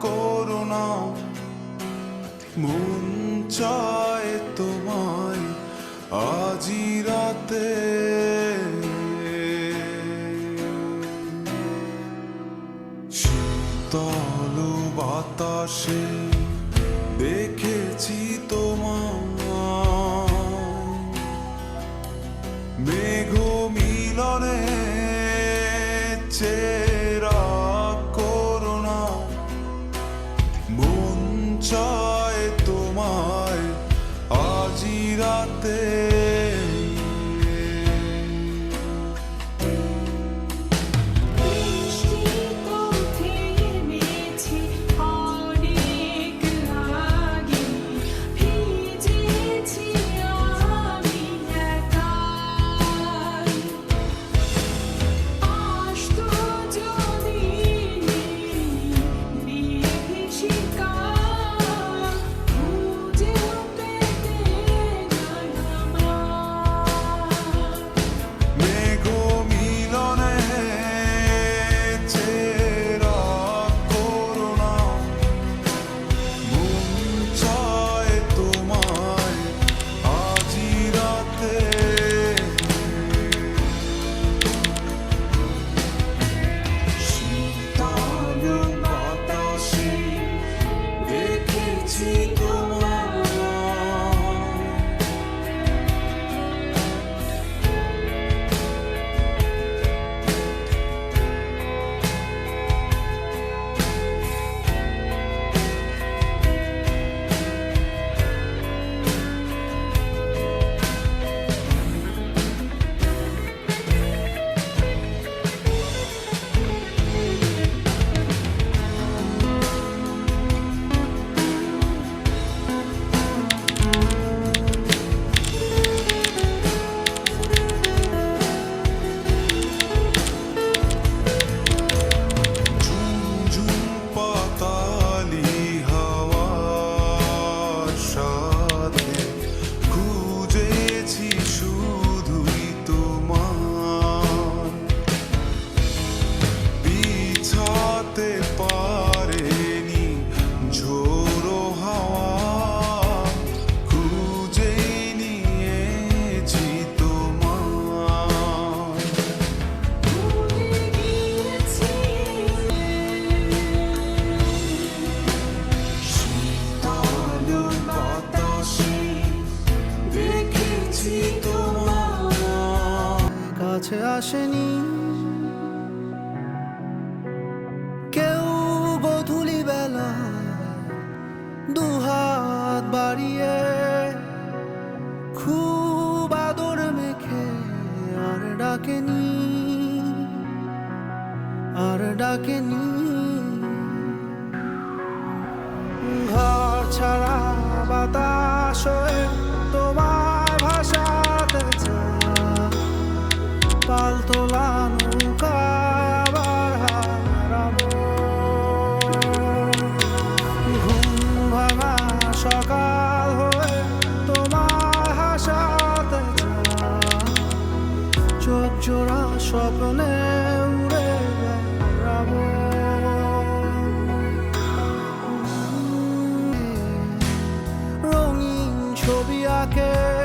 corona মন চায় তোমায় আজি রাতে শীতল বাতাসে দেখেছি তোমায় মেঘ মিলনে চেরা করোনা মন চায় তোমায় আজি রাতে কাছে আসেনি কেউ গোধূলি বেলা দুহাত বাড়িয়ে খুব আদর মেখে আর ডাকেনি ঘর ছাড়া বাতাস হয়ে তোমার ভাষাতে পালতোলা নৌকায় আবার হারাবো ঘুম ভাঙা সকাল হয়ে তোমার হাসাতে চোখ জোড়া স্বপ্নে উড়ে বেড়াবো রঙিন ছবি আঁকে